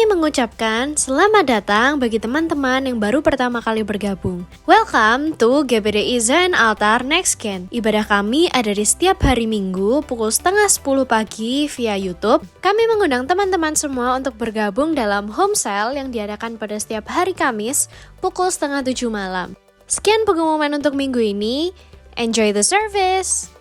kami mengucapkan selamat datang bagi teman-teman yang baru pertama kali bergabung. Welcome to GBD Izan Altar Next Gen. Ibadah kami ada di setiap hari Minggu pukul setengah 10 pagi via YouTube. Kami mengundang teman-teman semua untuk bergabung dalam home sale yang diadakan pada setiap hari Kamis pukul setengah 7 malam. Sekian pengumuman untuk minggu ini. Enjoy the service!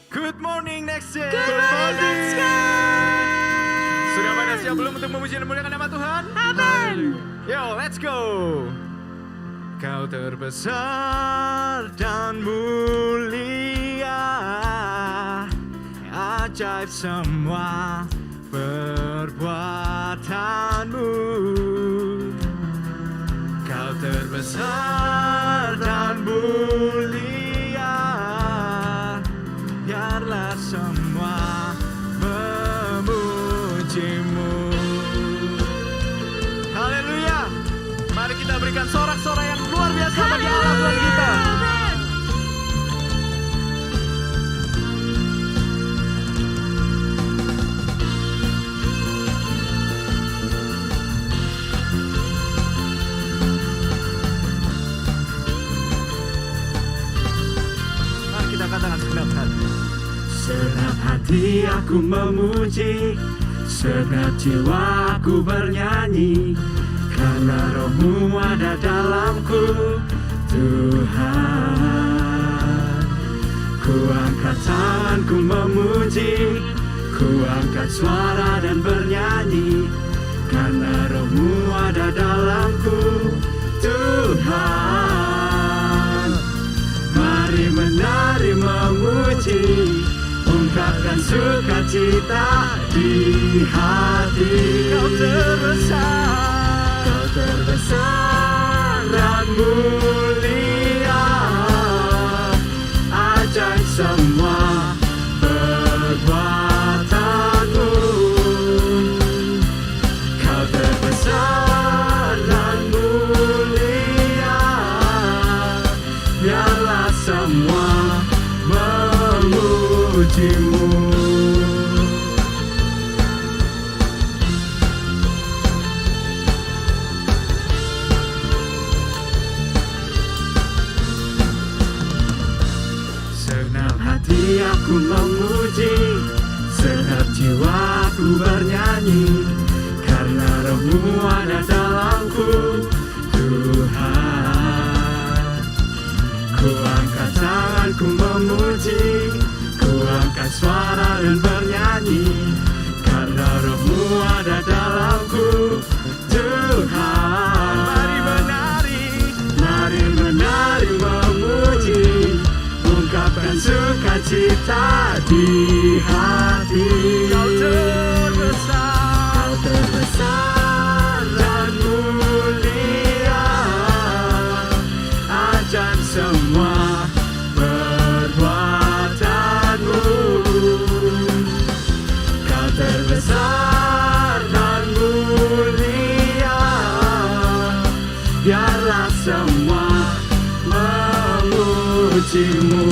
Good morning Next Gen. Good morning, Next Gen. Sudah pada siap belum untuk memuji dan memuliakan nama Tuhan? Amin. Yo, let's go. Kau terbesar dan mulia, ajaib semua perbuatanmu. Kau terbesar dan mulia, biarlah semua memujimu. Haleluya. Mari kita berikan sorak-sorai yang luar biasa bagi Allah Tuhan kita. Mari kita katakan segenap hati. Segenap hati aku memuji, segenap jiwa aku bernyanyi, karena rohmu ada dalamku, Tuhan. Ku angkat tanganku memuji, ku angkat suara dan bernyanyi, karena rohmu ada dalamku, Tuhan. Mari menari memuji, ungkapkan sukacita di hati. Kau terbesar dan mulia, ajaib semua perbuatanmu. Kau terbesar dan mulia, biarlah semua memujimu. Segenap hati aku memuji, segenap jiwaku bernyanyi, karena rohmu ada dalamku, Tuhan. Ku angkat tanganku memuji, ku angkat suara dan bernyanyi, karena rohmu ada dalamku, Tuhan. Mari menari memuji, ungkapkan sukacita di hati. Kau terbesar dan mulia, ajaib semua perbuatanmu. Kau terbesar dan mulia, biarlah semua memujimu.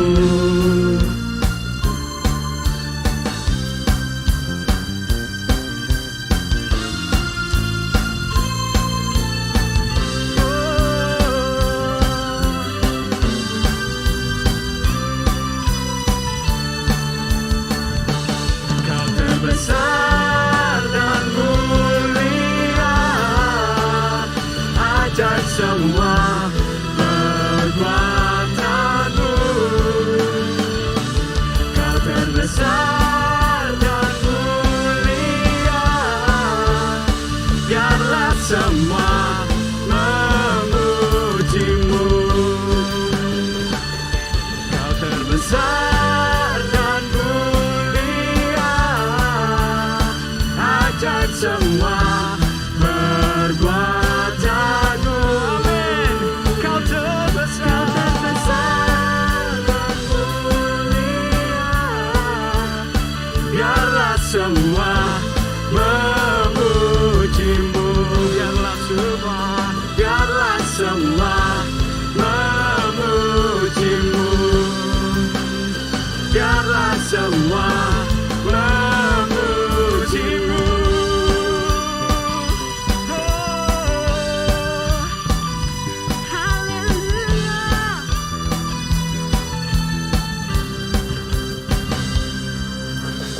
Kau terbesar dan mulia, ajaib semua perbuatanmu. Kau terbesar dan mulia, biarlah semua memujimu. Kau terbesar dan mulia, semua perbuatanmu. Amin. Kau terbesar dan mulia. Biarlah semua memujimu. Biarlah semua memujimu. Biarlah semua memujimu.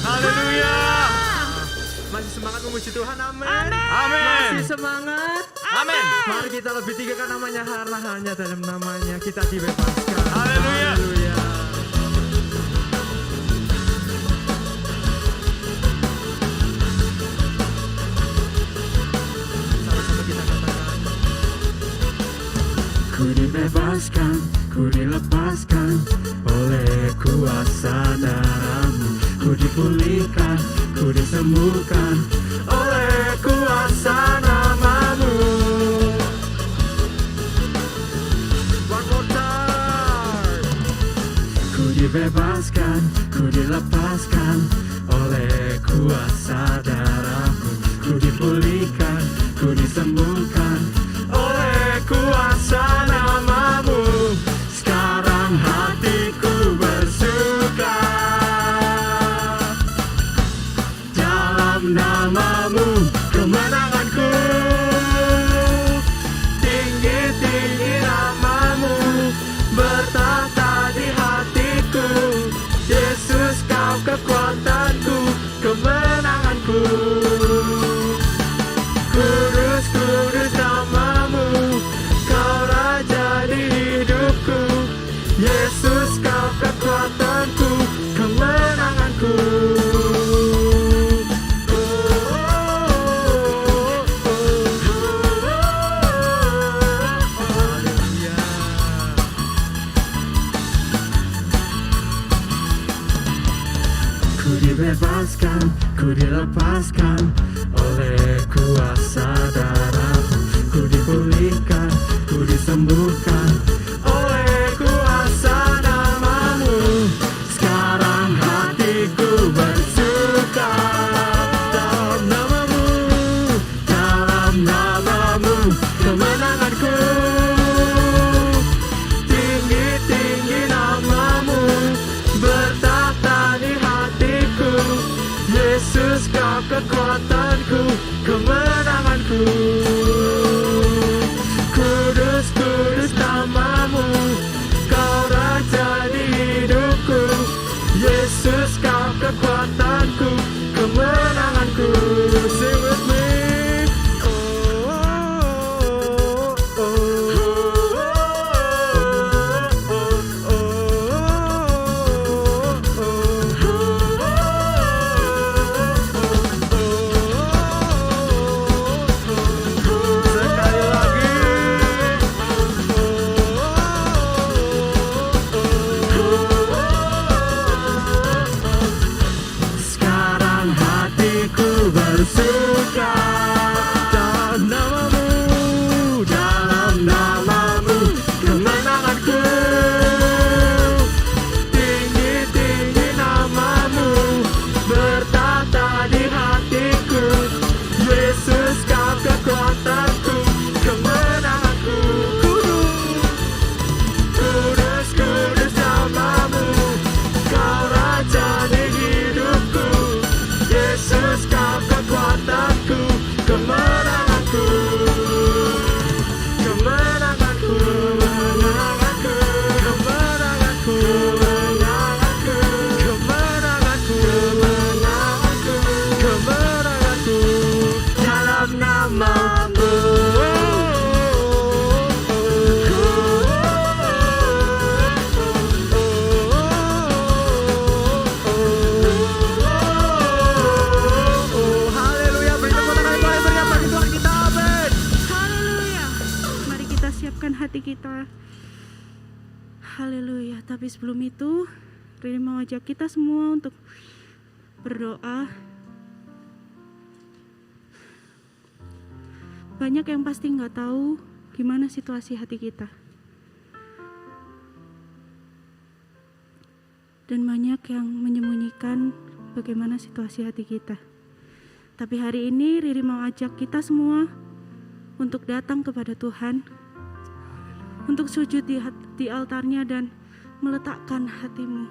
Haleluya. Masih semangat memuji Tuhan, amin. Masih semangat. Amin. Mari kita lebih tinggikan namanya, karena hanya dalam namanya kita dibebaskan. Haleluya. Sama-sama kita katakan. Ku dibebaskan, ku dilepaskan oleh kuasa darah-Mu. Ku dipulihkan, ku disembuhkan oleh kuasa nama-Mu. One more time. Ku dibebaskan, ku dilepaskan oleh kuasa darah-Mu. Ku dipulihkan, ku disembuhkan oleh kuasa nama-Mu. Sekarang hatiku bersuka dalam nama-Mu, kemenanganku. Tinggi-tinggi nama-Mu bertahta di hatiku. Yesus, Kau kekuatanku, kemenanganku. Kudus, kudus nama-Mu, Kau Raja di hidupku. Yesus, Kau kekuatanku, kemenanganku. Ku dibebaskan, ku dilepaskan oleh kuasa darah-Mu. Ku dipulihkan, ku disembuhkan oleh kuasa nama-Mu. Sekarang hatiku bersuka dalam nama-Mu, dalam nama-Mu, kemenanganku. Tinggi-tinggi nama-Mu bertahta di hatiku. Yesus, Kau kekuatanku, kemenanganku. Kudus, kudus nama-Mu, Kau Raja di hidupku. Yesus, Kau kekuatanku, kemenanganku. Sing with me. Sekali lagi. Sekarang hatiku bersuka dalam nama-Mu, dalam nama-Mu, kemenanganku. Tinggi-tinggi nama-Mu bertahta di hatiku. Yesus, Kau kekuatanku, kemenanganku. Kudus, kudus nama-Mu, Kau Raja di hidupku. Yesus, Kau kekuatanku, kemenanganku. Kemenanganku, kemenanganku, kemenanganku, kemenanganku, kemenanganku, kemenanganku, dalam nama-Mu. Haleluya. Beri tepuk tangan yang paling meriah bagi Tuhan kita, amin. Haleluya. Mari kita siapkan hati kita. Haleluya. Tapi sebelum itu, Rini mau ajak kita semua untuk berdoa. Banyak yang pasti nggak tahu gimana situasi hati kita. Dan banyak yang menyembunyikan bagaimana situasi hati kita. Tapi hari ini Riri mau ajak kita semua untuk datang kepada Tuhan, untuk sujud di altarnya dan meletakkan hatimu.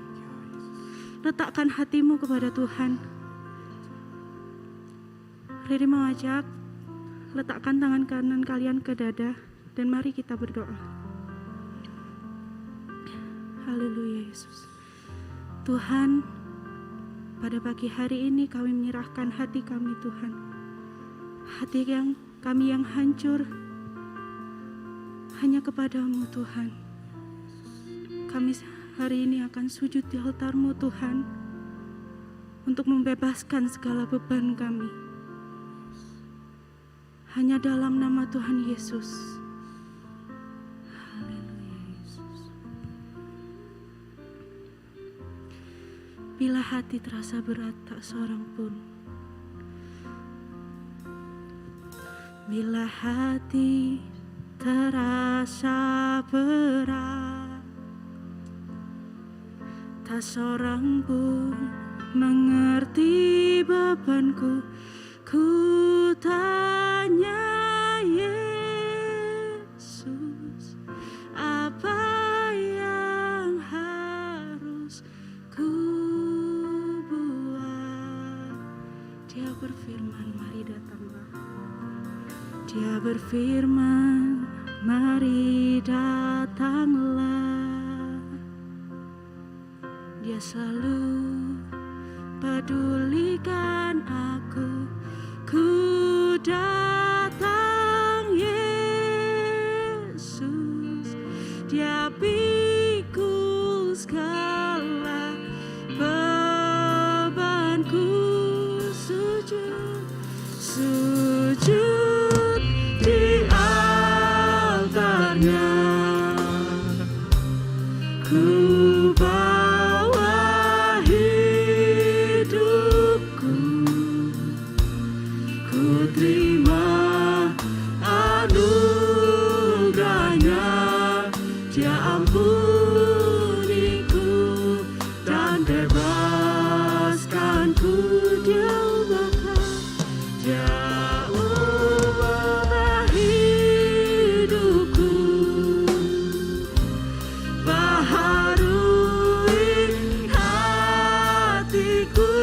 Letakkan hatimu kepada Tuhan. Riri mau ajak, letakkan tangan kanan kalian ke dada dan mari kita berdoa. Haleluya Yesus. Tuhan, pada pagi hari ini kami menyerahkan hati kami Tuhan. Hati kami yang hancur hanya kepadamu Tuhan. Kami hari ini akan sujud di altar-Mu Tuhan untuk membebaskan segala beban kami. Hanya dalam nama Tuhan Yesus. Haleluya Yesus. Bila hati terasa berat tak seorang pun. Bila hati terasa berat, tak seorang pun mengerti bebanku. Ku tanya Yesus, apa yang harus ku buat? Dia berfirman, mari datanglah. Dia berfirman, mari datanglah. Dia selalu pedulikan aku. Ku datang Yesus, Dia pikul segala bebanku. Sujud di altarnya. Ku bawa hidupku, ku terima anugerahnya. Dia ampuniku dan bebaskanku. Dia ubah hidupku, baharui hatiku.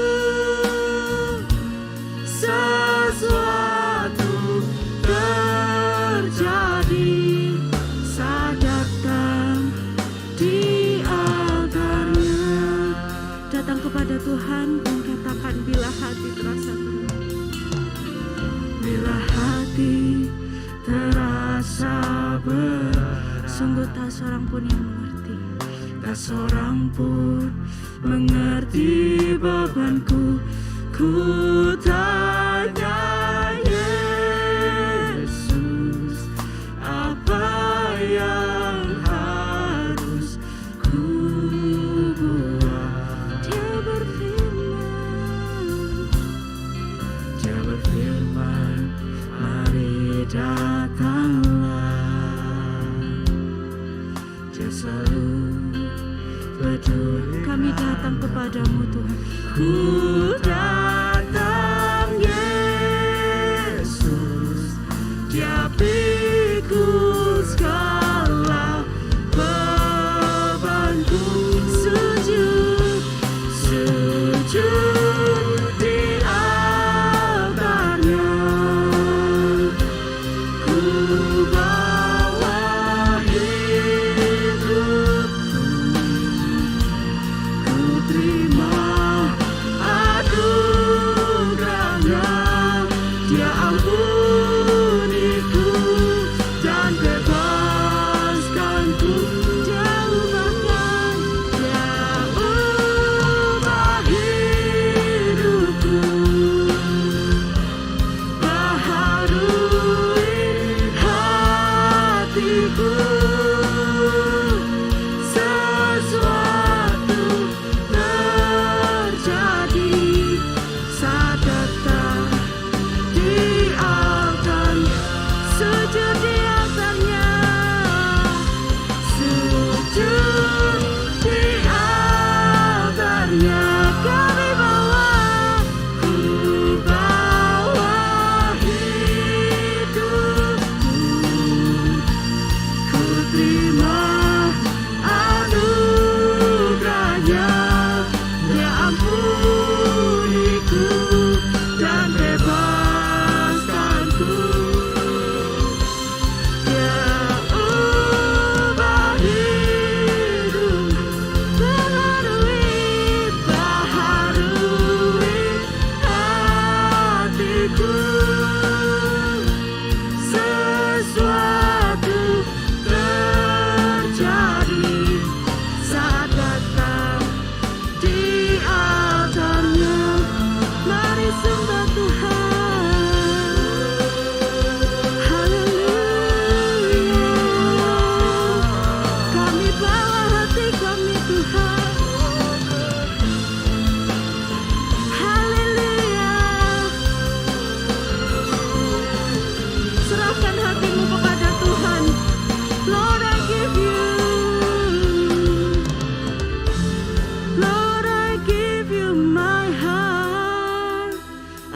Sesuatu terjadi saat datang di altarnya. Datang kepada Tuhan dan katakan, bila hati terasa berat, bila hati terasa berat, sungguh tak seorang pun yang mengerti. Tak seorang pun mengerti bebanku. Ku tanya Yesus, apa yang harus ku buat? Dia berfirman, mari datanglah. Dia selalu peduli. Kami datang kepadamu Tuhan. Ku datang Yesus, Dia pikul segala bebanku. Sujud di altarnya. Ku bawa hidupku, ku terima anugerahnya. Dia ampuniku dan bebaskanku. Dia ubah hidupku,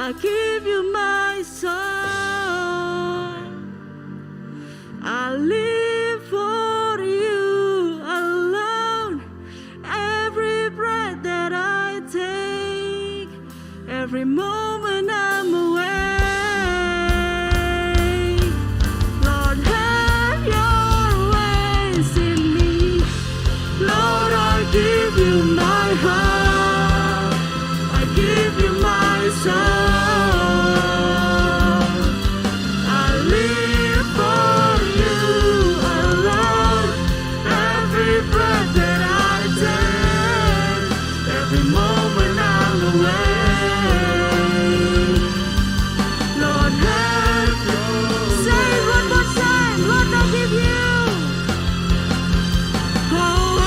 I give you my soul. I live for you alone. Every breath that I take, every moment I'm awake. Lord, have your ways in me. Lord, I give you my heart. I give you my soul. I live for you alone. Every breath that I take, every moment I'm awake. Lord, have your way. Say it one more time. Lord, I give you. Oh,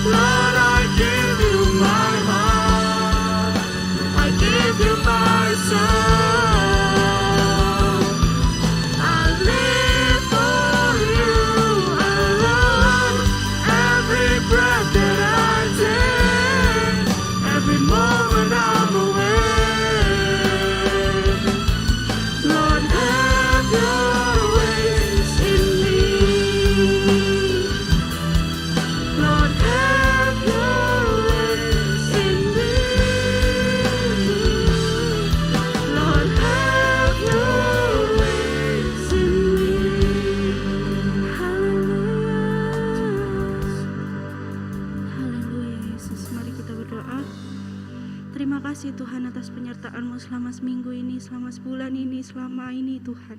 Lord, I give you my heart. I give you my soul. I live for you alone. Every breath that I take, every moment I'm awake. Lord, have your ways in me. Lord, have your ways in me. Lord, have your ways in me. Haleluya. Haleluya, Yesus. Mari kita berdoa. Terima kasih Tuhan atas penyertaan-Mu selama seminggu ini, selama sebulan ini, selama ini Tuhan.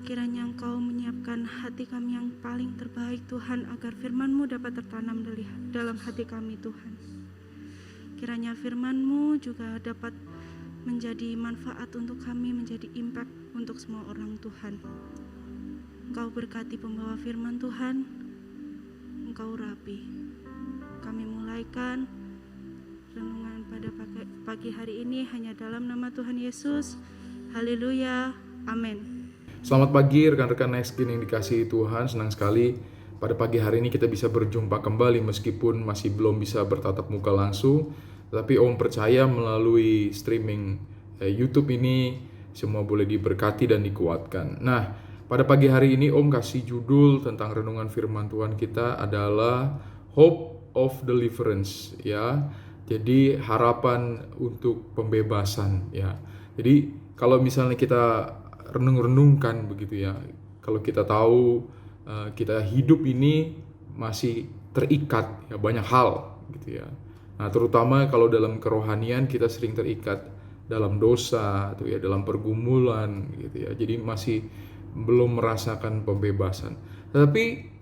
Kiranya Engkau menyiapkan hati kami yang paling terbaik Tuhan, agar firman-Mu dapat tertanam dalam hati kami Tuhan. Kiranya firman-Mu juga dapat menjadi manfaat untuk kami, menjadi impact untuk semua orang Tuhan. Engkau berkati pembawa firman Tuhan, Engkau urapi. Kami mulaikan renungan pada pagi hari ini hanya dalam nama Tuhan Yesus. Haleluya, amin. Selamat pagi rekan-rekan Nextgen yang dikasihi Tuhan. Senang sekali pada pagi hari ini kita bisa berjumpa kembali meskipun masih belum bisa bertatap muka langsung. Tapi Om percaya melalui streaming YouTube ini semua boleh diberkati dan dikuatkan. Nah, pada pagi hari ini Om kasih judul tentang renungan firman Tuhan kita adalah Hope of Deliverance, ya. Jadi harapan untuk pembebasan, ya. Jadi kalau misalnya kita renung-renungkan begitu ya, kalau kita tahu kita hidup ini masih terikat ya banyak hal gitu ya. Nah, terutama kalau dalam kerohanian kita sering terikat dalam dosa atau ya dalam pergumulan gitu ya. Jadi masih belum merasakan pembebasan. Tetapi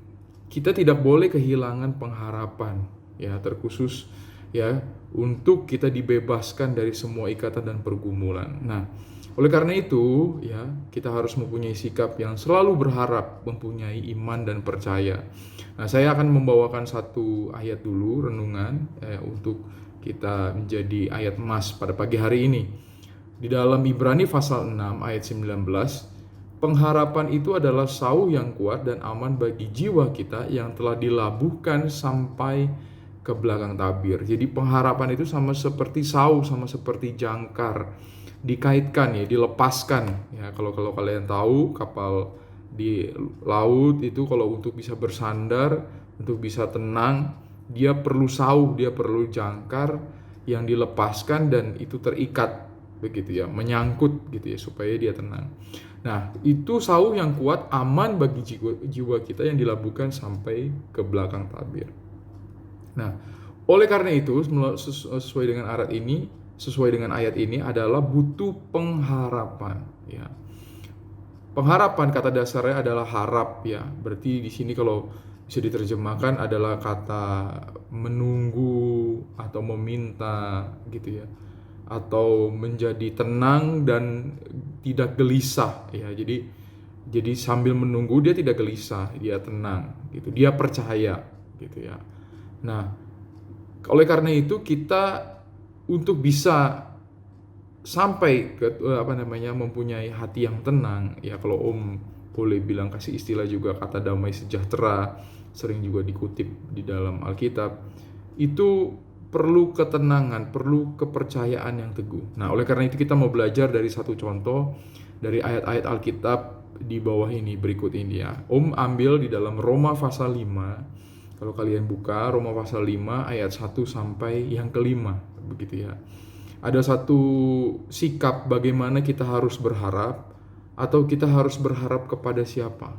kita tidak boleh kehilangan pengharapan ya, terkhusus ya untuk kita dibebaskan dari semua ikatan dan pergumulan. Nah, oleh karena itu ya kita harus mempunyai sikap yang selalu berharap, mempunyai iman dan percaya. Nah, saya akan membawakan satu ayat dulu renungan untuk kita menjadi ayat emas pada pagi hari ini. Di dalam Ibrani pasal 6 ayat 19, pengharapan itu adalah sauh yang kuat dan aman bagi jiwa kita yang telah dilabuhkan sampai ke belakang tabir. Jadi pengharapan itu sama seperti sauh, sama seperti jangkar, dikaitkan ya, dilepaskan ya. Kalau kalian tahu kapal di laut itu kalau untuk bisa bersandar, untuk bisa tenang, dia perlu sauh, dia perlu jangkar yang dilepaskan dan itu terikat begitu ya, menyangkut gitu ya supaya dia tenang. Nah, itu sauh yang kuat, aman bagi jiwa kita yang dilabuhkan sampai ke belakang tabir. Nah, oleh karena itu sesuai dengan ayat ini adalah butuh pengharapan ya. Pengharapan kata dasarnya adalah harap ya. Berarti di sini kalau bisa diterjemahkan adalah kata menunggu atau meminta gitu ya. Atau menjadi tenang dan tidak gelisah ya. Jadi sambil menunggu dia tidak gelisah, dia tenang gitu. Dia percaya gitu ya. Nah, oleh karena itu kita untuk bisa sampai ke mempunyai hati yang tenang ya, kalau Om boleh bilang kasih istilah juga kata damai sejahtera, sering juga dikutip di dalam Alkitab, itu perlu ketenangan, perlu kepercayaan yang teguh. Nah, oleh karena itu kita mau belajar dari satu contoh dari ayat-ayat Alkitab di bawah ini, berikut ini ya. Om ambil di dalam Roma pasal 5. Kalau kalian buka Roma pasal 5 ayat 1 sampai yang kelima, begitu ya. Ada satu sikap bagaimana kita harus berharap, atau kita harus berharap kepada siapa.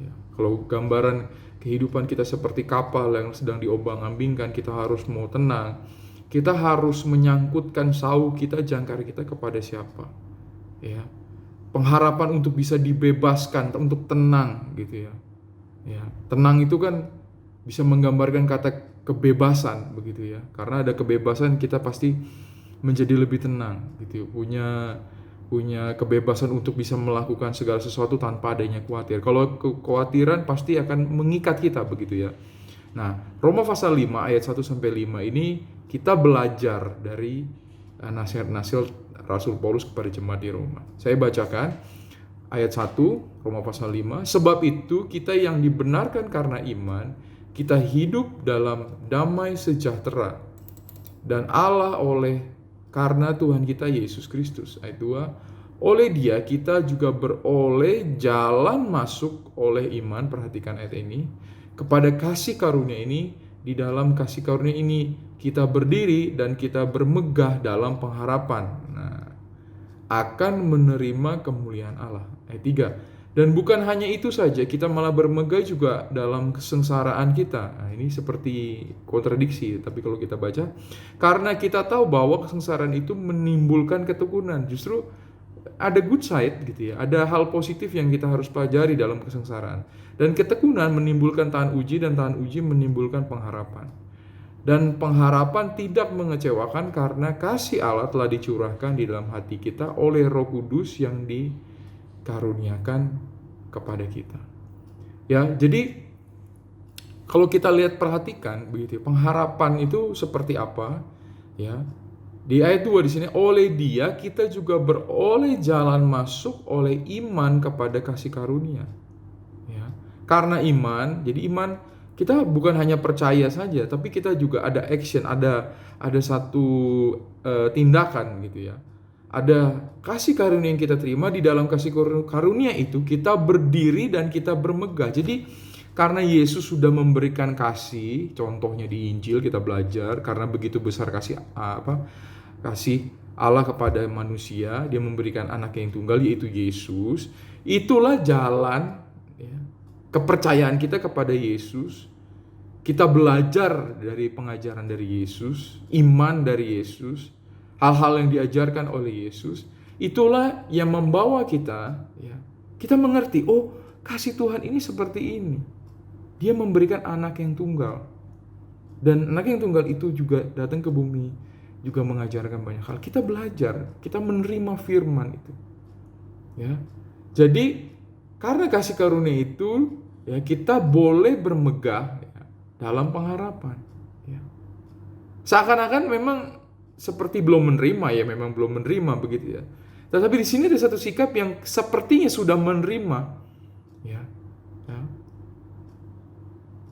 Ya, kalau gambaran kehidupan kita seperti kapal yang sedang diombang-ambingkan, kita harus mau tenang. Kita harus menyangkutkan sau kita, jangkar kita kepada siapa. Ya. Pengharapan untuk bisa dibebaskan, untuk tenang gitu ya. Ya, tenang itu kan bisa menggambarkan kata kebebasan begitu ya. Karena ada kebebasan kita pasti menjadi lebih tenang gitu. Punya kebebasan untuk bisa melakukan segala sesuatu tanpa adanya khawatir. Kalau kekhawatiran pasti akan mengikat kita begitu ya. Nah, Roma pasal 5 ayat 1 sampai 5 ini kita belajar dari nasihat-nasihat Rasul Paulus kepada jemaat di Roma. Saya bacakan ayat 1 Roma pasal 5. Sebab itu kita yang dibenarkan karena iman, kita hidup dalam damai sejahtera dan Allah karena Tuhan kita Yesus Kristus. Ayat 2, oleh Dia kita juga beroleh jalan masuk oleh iman, perhatikan ayat ini, kepada kasih karunia ini. Di dalam kasih karunia ini kita berdiri dan kita bermegah dalam pengharapan akan menerima kemuliaan Allah. Ayat 3, dan bukan hanya itu saja, kita malah bermegah juga dalam kesengsaraan kita. Nah, ini seperti kontradiksi, tapi kalau kita baca, karena kita tahu bahwa kesengsaraan itu menimbulkan ketekunan. Justru ada good side gitu ya, ada hal positif yang kita harus pelajari dalam kesengsaraan. Dan ketekunan menimbulkan tahan uji, dan tahan uji menimbulkan pengharapan. Dan pengharapan tidak mengecewakan karena kasih Allah telah dicurahkan di dalam hati kita oleh Roh Kudus yang dikaruniakan kepada kita. Ya, jadi kalau kita lihat perhatikan begitu, pengharapan itu seperti apa? Ya. Di ayat 2 di sini, oleh Dia kita juga beroleh jalan masuk oleh iman kepada kasih karunia. Ya. Karena iman, jadi iman kita bukan hanya percaya saja, tapi kita juga ada action, ada satu tindakan gitu ya. Ada kasih karunia yang kita terima, di dalam kasih karunia itu kita berdiri dan kita bermegah. Jadi karena Yesus sudah memberikan kasih, contohnya di Injil kita belajar, karena begitu besar kasih Allah kepada manusia, Dia memberikan anak yang tunggal yaitu Yesus. Itulah jalan ya, kepercayaan kita kepada Yesus. Kita belajar dari pengajaran dari Yesus, iman dari Yesus, hal-hal yang diajarkan oleh Yesus. Itulah yang membawa kita ya, kita mengerti, oh kasih Tuhan ini seperti ini. Dia memberikan anak yang tunggal. Dan anak yang tunggal itu juga datang ke bumi, juga mengajarkan banyak hal. Kita belajar, kita menerima firman itu. Ya. Jadi karena kasih karunia itu, ya kita boleh bermegah ya, dalam pengharapan. Ya. Seakan-akan memang seperti belum menerima ya, memang belum menerima begitu ya. Tetapi di sini ada satu sikap yang sepertinya sudah menerima. Ya. Ya.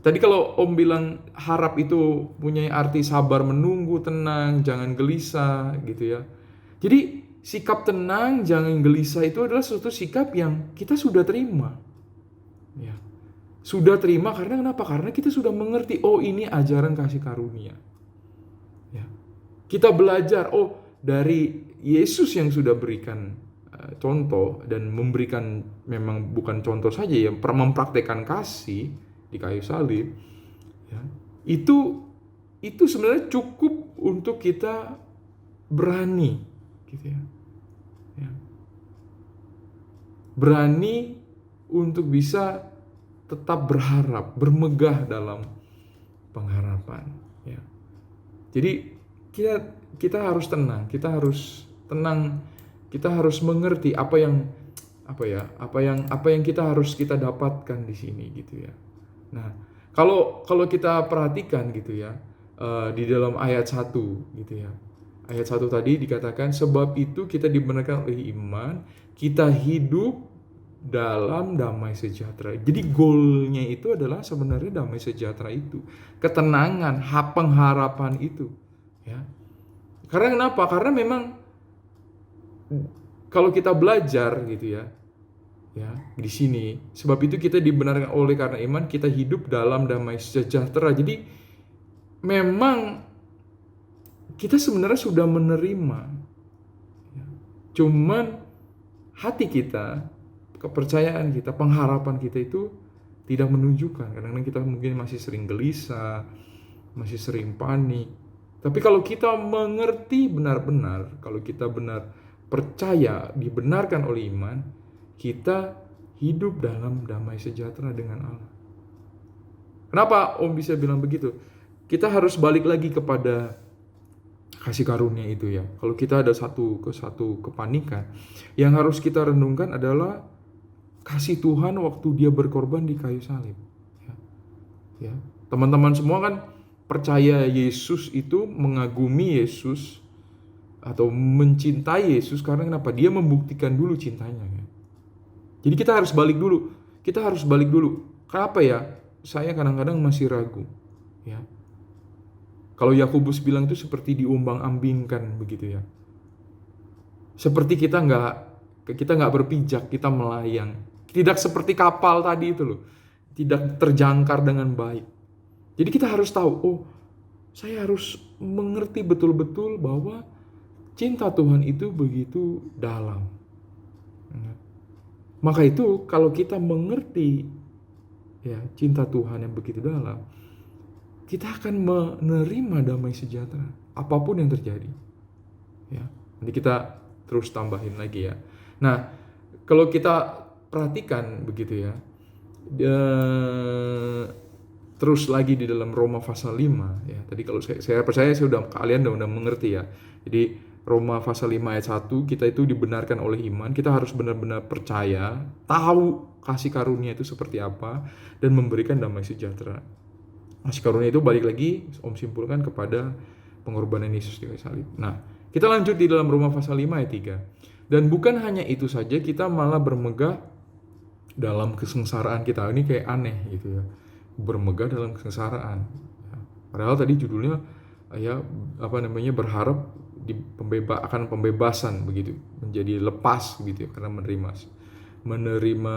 Tadi kalau Om bilang harap itu punya arti sabar menunggu, tenang, jangan gelisah gitu ya. Jadi sikap tenang, jangan gelisah itu adalah suatu sikap yang kita sudah terima. Ya. Sudah terima karena kenapa? Karena kita sudah mengerti, oh ini ajaran kasih karunia. Ya. Kita belajar, oh dari Yesus yang sudah berikan contoh dan memberikan, memang bukan contoh saja ya, mempraktekkan kasih di kayu salib, ya, itu sebenarnya cukup untuk kita berani, gitu ya, ya. Berani untuk bisa tetap berharap, bermegah dalam pengharapan. Ya. Jadi kita harus tenang, kita harus mengerti apa yang kita harus kita dapatkan di sini gitu ya. Nah, kalau kita perhatikan gitu ya, di dalam ayat 1 gitu ya. Ayat 1 tadi dikatakan, sebab itu kita dibenarkan oleh iman, kita hidup dalam damai sejahtera. Jadi goalnya itu adalah sebenarnya damai sejahtera itu. Ketenangan, pengharapan itu. Karena kenapa? Karena memang kalau kita belajar gitu ya di sini, sebab itu kita dibenarkan oleh karena iman, kita hidup dalam damai sejahtera. Jadi memang kita sebenarnya sudah menerima, cuman hati kita, kepercayaan kita, pengharapan kita itu tidak menunjukkan. Kadang-kadang kita mungkin masih sering gelisah, masih sering panik. Tapi kalau kita mengerti benar-benar, kalau kita benar percaya, dibenarkan oleh iman, kita hidup dalam damai sejahtera dengan Allah. Kenapa Om bisa bilang begitu? Kita harus balik lagi kepada kasih karunia itu ya. Kalau kita ada satu kepanikan, yang harus kita renungkan adalah kasih Tuhan waktu dia berkorban di kayu salib. Ya. Teman-teman semua kan percaya Yesus itu, mengagumi Yesus atau mencintai Yesus karena kenapa? Dia membuktikan dulu cintanya. Ya. Jadi kita harus balik dulu. Kenapa ya? Saya kadang-kadang masih ragu. Ya. Kalau Yakobus bilang itu seperti diumbang-ambingkan begitu ya. Seperti kita nggak berpijak, kita melayang. Tidak seperti kapal tadi itu loh. Tidak terjangkar dengan baik. Jadi kita harus tahu, saya harus mengerti betul-betul bahwa cinta Tuhan itu begitu dalam. Maka itu kalau kita mengerti ya cinta Tuhan yang begitu dalam, kita akan menerima damai sejahtera apapun yang terjadi. Ya, nanti kita terus tambahin lagi ya. Nah, kalau kita perhatikan begitu ya, terus lagi di dalam Roma pasal 5 ya. Tadi kalau saya percaya kalian udah mengerti ya. Jadi Roma pasal 5 ayat 1, kita itu dibenarkan oleh iman. Kita harus benar-benar percaya, tahu kasih karunia itu seperti apa, dan memberikan damai sejahtera. Kasih karunia itu balik lagi Om simpulkan kepada pengorbanan Yesus di kayu salib. Nah, kita lanjut di dalam Roma pasal 5 ayat 3. Dan bukan hanya itu saja, kita malah bermegah dalam kesengsaraan kita. Ini kayak aneh gitu ya. Bermegah dalam kesengsaraan. Ya. Padahal tadi judulnya berharap akan pembebasan begitu, menjadi lepas gitu ya, karena menerima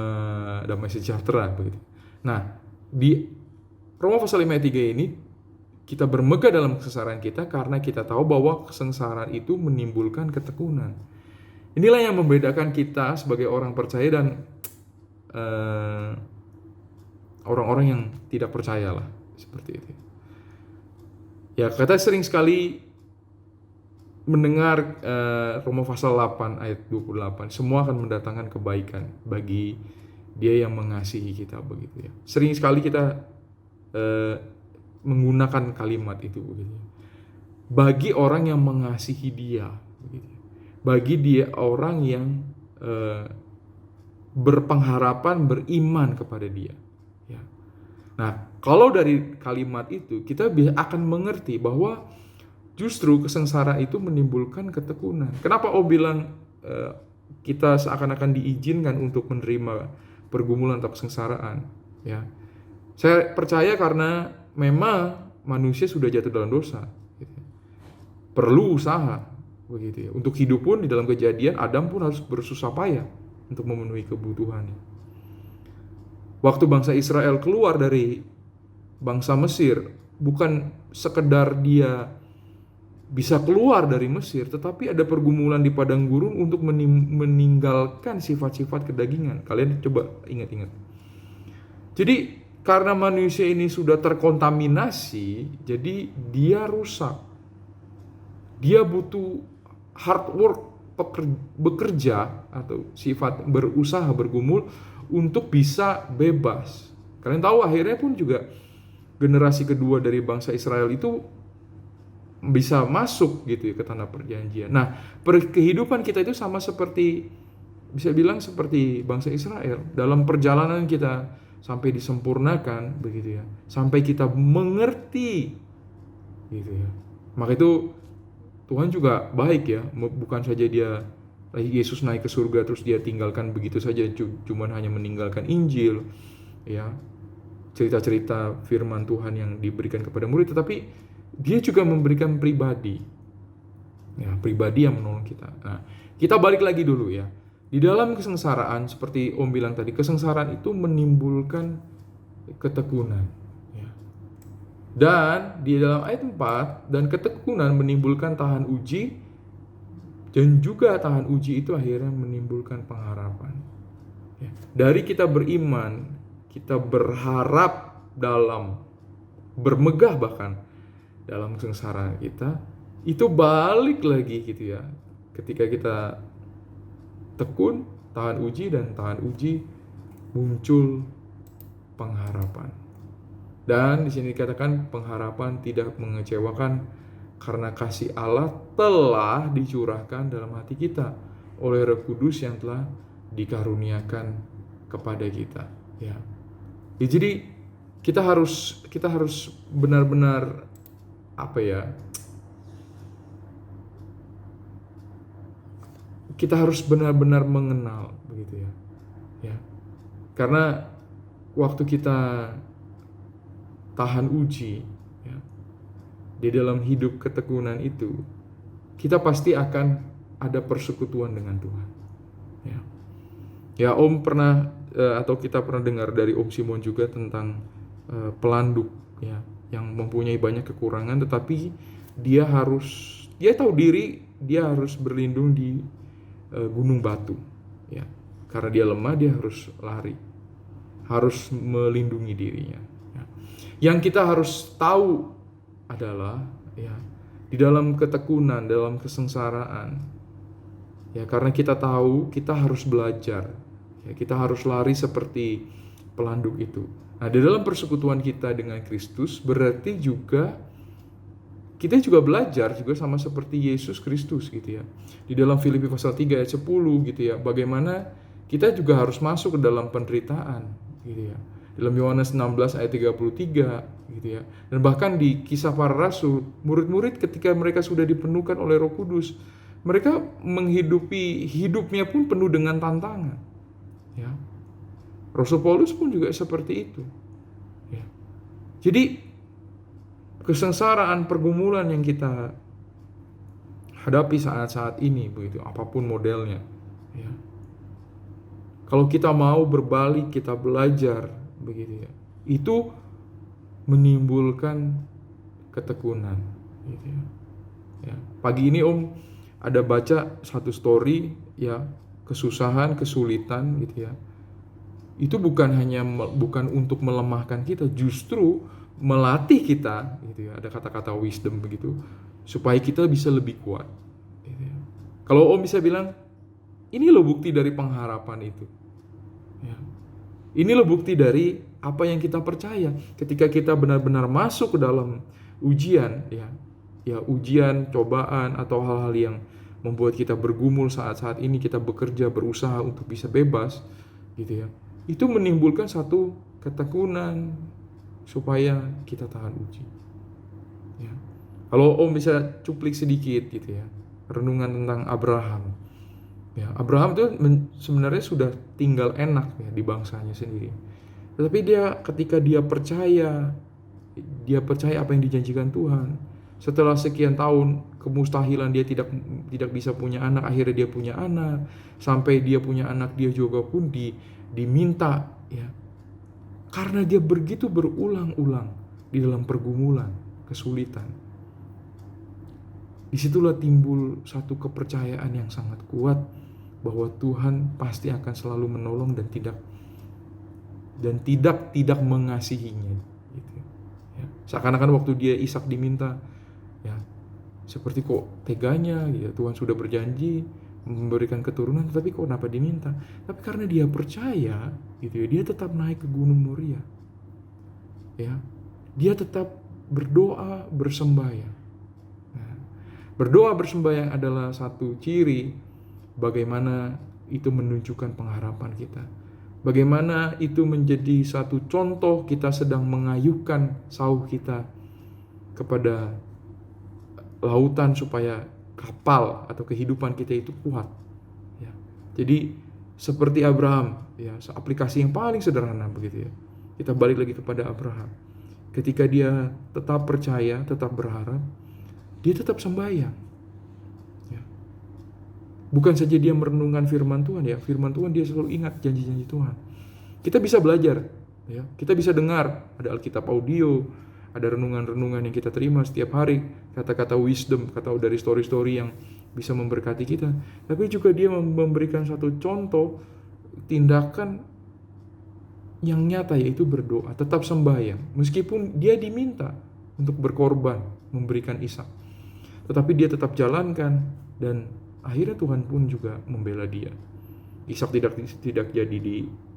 damai sejahtera begitu. Nah, di Roma pasal 5 ayat 3 ini kita bermegah dalam kesengsaraan kita karena kita tahu bahwa kesengsaraan itu menimbulkan ketekunan. Inilah yang membedakan kita sebagai orang percaya dan orang-orang yang tidak percaya lah, seperti itu. Ya, kita sering sekali mendengar Roma pasal 8 ayat 28, semua akan mendatangkan kebaikan bagi dia yang mengasihi kita begitu ya. Sering sekali kita menggunakan kalimat itu begitu. Bagi orang yang mengasihi dia begitu. Bagi dia orang yang berpengharapan, beriman kepada dia ya. Nah, kalau dari kalimat itu kita akan mengerti bahwa justru kesengsaraan itu menimbulkan ketekunan. Kenapa bilang kita seakan-akan diizinkan untuk menerima pergumulan atau kesengsaraan ya. Saya percaya karena memang manusia sudah jatuh dalam dosa. Gitu. Perlu usaha begitu ya. Untuk hidup pun di dalam Kejadian, Adam pun harus bersusah payah untuk memenuhi kebutuhannya. Waktu bangsa Israel keluar dari bangsa Mesir, bukan sekedar dia bisa keluar dari Mesir, tetapi ada pergumulan di padang gurun untuk meninggalkan sifat-sifat kedagingan. Kalian coba ingat-ingat. Jadi karena manusia ini sudah terkontaminasi, jadi dia rusak. Dia butuh hard work, bekerja atau sifat berusaha, bergumul untuk bisa bebas. Kalian tahu akhirnya pun juga generasi kedua dari bangsa Israel itu bisa masuk gitu ya ke tanah perjanjian. Nah, kehidupan kita itu sama seperti, bisa bilang seperti bangsa Israel. Dalam perjalanan kita sampai disempurnakan begitu ya, sampai kita mengerti gitu ya. Maka itu Tuhan juga baik ya, bukan saja Yesus naik ke surga terus dia tinggalkan begitu saja, cuman hanya meninggalkan Injil ya, cerita-cerita firman Tuhan yang diberikan kepada murid, tetapi dia juga memberikan pribadi Ya, pribadi yang menolong kita. Nah, kita balik lagi dulu ya. Di dalam kesengsaraan, seperti Om bilang tadi, kesengsaraan itu menimbulkan ketekunan. Ya. Dan di dalam ayat 4, dan ketekunan menimbulkan tahan uji, dan juga tahan uji itu akhirnya menimbulkan pengharapan. Ya. Dari kita beriman, kita berharap dalam, bermegah bahkan dalam kesengsaraan kita, itu balik lagi gitu ya. Ketika kita tekun, tahan uji, dan tahan uji, muncul pengharapan. Dan di sini dikatakan pengharapan tidak mengecewakan karena kasih Allah telah dicurahkan dalam hati kita oleh Roh Kudus yang telah dikaruniakan kepada kita. Ya. Jadi kita harus benar-benar kita harus benar-benar mengenal begitu ya. Ya. Karena waktu kita tahan uji ya, di dalam hidup ketekunan itu, kita pasti akan ada persekutuan dengan Tuhan. Ya. Ya, Om pernah atau kita pernah dengar dari Om Simon juga tentang pelanduk ya, yang mempunyai banyak kekurangan, tetapi dia tahu diri, dia harus berlindung di gunung batu ya. Karena dia lemah, dia harus lari, harus melindungi dirinya ya. Yang kita harus tahu adalah ya, di dalam ketekunan, dalam kesengsaraan ya, karena kita tahu kita harus belajar ya, kita harus lari seperti pelanduk itu. Nah, di dalam persekutuan kita dengan Kristus berarti juga kita juga belajar juga sama seperti Yesus Kristus gitu ya. Di dalam Filipi pasal 3 ayat 10 gitu ya, bagaimana kita juga harus masuk ke dalam penderitaan gitu ya. Dalam Yohanes 16 ayat 33 gitu ya. Dan bahkan di Kisah Para Rasul, murid-murid ketika mereka sudah dipenuhkan oleh Roh Kudus, mereka menghidupi hidupnya pun penuh dengan tantangan. Ya. Rasul Paulus pun juga seperti itu. Ya. Jadi kesengsaraan, pergumulan yang kita hadapi saat-saat ini begitu, apapun modelnya ya. Kalau kita mau berbalik, kita belajar begitu ya, itu menimbulkan ketekunan gitu ya. Ya. Pagi ini Om ada baca satu story ya, kesusahan, kesulitan gitu ya. Itu bukan untuk melemahkan kita, justru melatih kita gitu ya. Ada kata-kata wisdom begitu supaya kita bisa lebih kuat gitu ya. Kalau Om bisa bilang, ini loh bukti dari pengharapan itu ya. Ini loh bukti dari apa yang kita percaya ketika kita benar-benar masuk ke dalam ujian ya. Ya, ujian, cobaan atau hal-hal yang membuat kita bergumul saat-saat ini, kita bekerja, berusaha untuk bisa bebas gitu ya. Itu menimbulkan satu ketekunan supaya kita tahan uji. Ya. Kalau Om bisa cuplik sedikit gitu ya, renungan tentang Abraham. Ya, Abraham itu sebenarnya sudah tinggal enak ya di bangsanya sendiri. Tetapi ketika dia percaya apa yang dijanjikan Tuhan. Setelah sekian tahun kemustahilan dia tidak bisa punya anak, akhirnya dia punya anak. Sampai dia punya anak, dia juga pun diminta ya. Karena dia begitu berulang-ulang di dalam pergumulan, kesulitan. Disitulah timbul satu kepercayaan yang sangat kuat bahwa Tuhan pasti akan selalu menolong dan tidak mengasihinya. Gitu. Ya. Seakan-akan waktu dia Ishak diminta, ya seperti kok teganya, ya Tuhan sudah berjanji memberikan keturunan, tapi kok kenapa diminta? Tapi karena dia percaya, gitu ya, dia tetap naik ke Gunung Moria. Ya, dia tetap berdoa, bersembahyang. Nah, berdoa bersembahyang adalah satu ciri bagaimana itu menunjukkan pengharapan kita. Bagaimana itu menjadi satu contoh kita sedang mengayuhkan sauh kita kepada lautan supaya kapal atau kehidupan kita itu kuat. Ya. Jadi seperti Abraham, ya, aplikasi yang paling sederhana begitu ya. Kita balik lagi kepada Abraham. Ketika dia tetap percaya, tetap berharap, dia tetap sembahyang. Bukan saja dia merenungkan firman Tuhan ya, firman Tuhan dia selalu ingat janji-janji Tuhan. Kita bisa belajar, ya, kita bisa dengar, ada Alkitab audio, ada renungan-renungan yang kita terima setiap hari, kata-kata wisdom, kata dari story-story yang bisa memberkati kita. Tapi juga dia memberikan satu contoh tindakan yang nyata, yaitu berdoa, tetap sembahyang. Meskipun dia diminta untuk berkorban, memberikan Ishak, tetapi dia tetap jalankan, dan akhirnya Tuhan pun juga membela dia. Ishak tidak jadi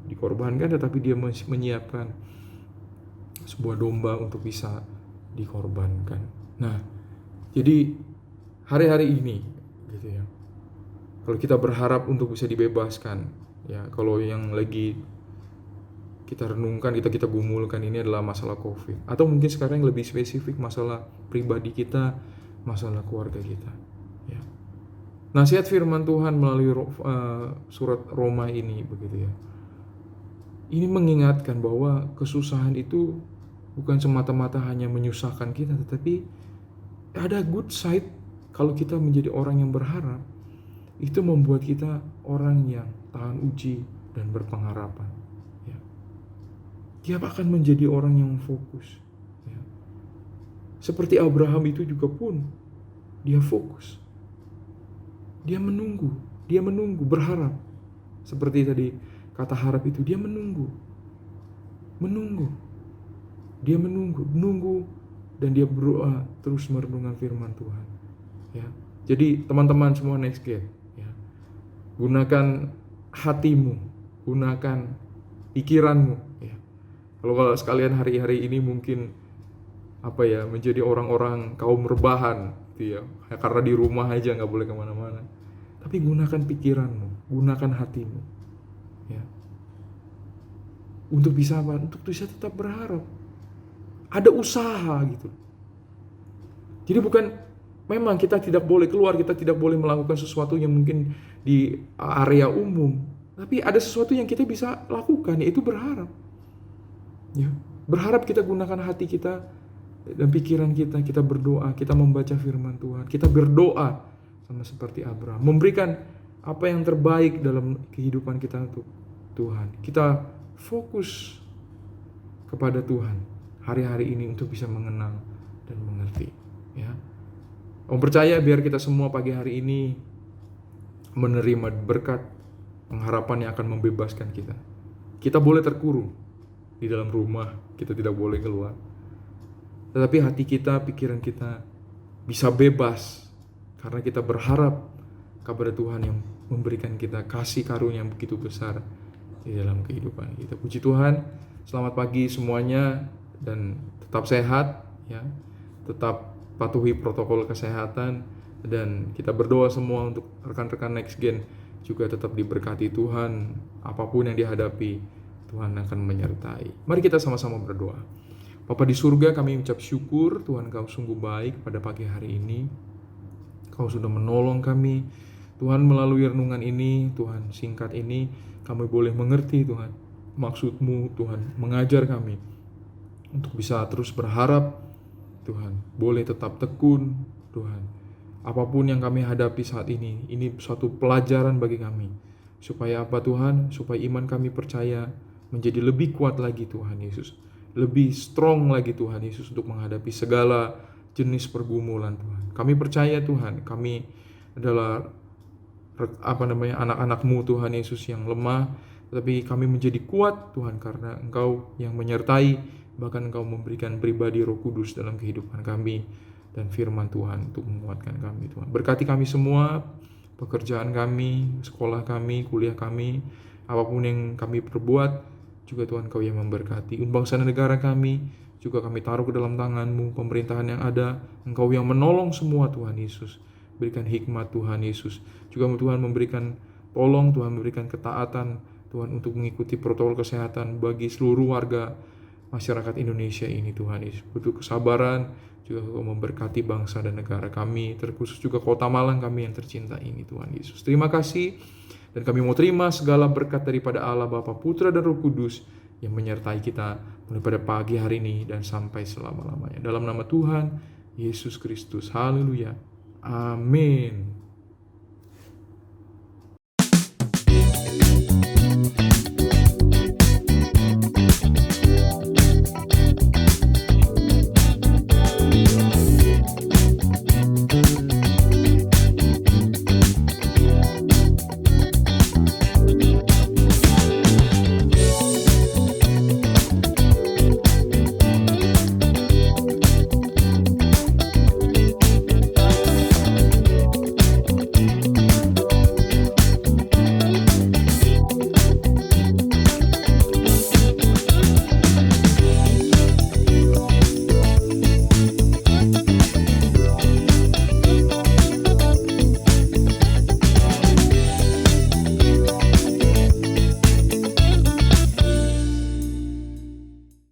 dikorbankan, tetapi dia menyiapkan sebuah domba untuk bisa dikorbankan. Nah, jadi hari-hari ini gitu ya, kalau kita berharap untuk bisa dibebaskan, ya, kalau yang lagi kita renungkan, kita gumulkan ini adalah masalah COVID, atau mungkin sekarang yang lebih spesifik masalah pribadi kita, masalah keluarga kita, ya. Nasihat firman Tuhan melalui surat Roma ini begitu ya. Ini mengingatkan bahwa kesusahan itu bukan semata-mata hanya menyusahkan kita, tetapi ada good side. Kalau kita menjadi orang yang berharap, itu membuat kita orang yang tahan uji dan berpengharapan. Ya. Dia akan menjadi orang yang fokus. Ya. Seperti Abraham itu juga pun, dia fokus. Dia menunggu, berharap. Seperti tadi kata harap itu, dia menunggu. Dia menunggu dan dia berdoa terus merenungkan firman Tuhan. Ya. Jadi teman-teman semua Next Gen, ya, gunakan hatimu, gunakan pikiranmu. Ya. Kalau sekalian hari-hari ini mungkin menjadi orang-orang kaum rebahan, gitu ya, karena di rumah aja nggak boleh kemana-mana. Tapi gunakan pikiranmu, gunakan hatimu, ya, untuk bisa apa? Untuk bisa tetap berharap. Ada usaha gitu. Jadi memang kita tidak boleh keluar, kita tidak boleh melakukan sesuatu yang mungkin di area umum. Tapi ada sesuatu yang kita bisa lakukan, yaitu berharap. Ya, berharap, kita gunakan hati kita dan pikiran kita berdoa, kita membaca firman Tuhan, kita berdoa sama seperti Abraham, memberikan apa yang terbaik dalam kehidupan kita untuk Tuhan. Kita fokus kepada Tuhan hari-hari ini untuk bisa mengenal dan mengerti, ya. Om percaya biar kita semua pagi hari ini menerima berkat pengharapan yang akan membebaskan kita. Kita boleh terkurung di dalam rumah, kita tidak boleh keluar. Tetapi hati kita, pikiran kita bisa bebas karena kita berharap kepada Tuhan yang memberikan kita kasih karunia yang begitu besar di dalam kehidupan kita. Puji Tuhan, selamat pagi semuanya. Dan tetap sehat, ya, tetap patuhi protokol kesehatan, dan kita berdoa semua untuk rekan-rekan Next Gen juga tetap diberkati Tuhan. Apapun yang dihadapi, Tuhan akan menyertai. Mari kita sama-sama berdoa. Bapa di surga, kami ucap syukur Tuhan, Kau sungguh baik pada pagi hari ini. Kau sudah menolong kami Tuhan melalui renungan ini, Tuhan, singkat ini kami boleh mengerti Tuhan maksud-Mu, Tuhan, mengajar kami untuk bisa terus berharap, Tuhan, boleh tetap tekun, Tuhan. Apapun yang kami hadapi saat ini suatu pelajaran bagi kami. Supaya apa Tuhan? Supaya iman kami percaya menjadi lebih kuat lagi Tuhan Yesus. Lebih strong lagi Tuhan Yesus untuk menghadapi segala jenis pergumulan Tuhan. Kami percaya Tuhan, kami adalah anak-anak-Mu Tuhan Yesus yang lemah, tetapi kami menjadi kuat Tuhan karena Engkau yang menyertai. Bahkan Engkau memberikan pribadi Roh Kudus dalam kehidupan kami dan firman Tuhan untuk menguatkan kami Tuhan. Berkati kami semua, pekerjaan kami, sekolah kami, kuliah kami, apapun yang kami perbuat, juga Tuhan Kau yang memberkati. Bangsa dan negara kami juga kami taruh ke dalam tangan-Mu, pemerintahan yang ada, Engkau yang menolong semua Tuhan Yesus. Berikan hikmat Tuhan Yesus. Juga Tuhan memberikan tolong, Tuhan memberikan ketaatan Tuhan untuk mengikuti protokol kesehatan bagi seluruh warga masyarakat Indonesia ini Tuhan Yesus. Butuh kesabaran, juga Kau memberkati bangsa dan negara kami, terkhusus juga Kota Malang kami yang tercinta ini Tuhan Yesus. Terima kasih, dan kami mau terima segala berkat daripada Allah Bapa, Putra dan Roh Kudus yang menyertai kita mulai pada pagi hari ini dan sampai selama-lamanya. Dalam nama Tuhan Yesus Kristus, haleluya, amin.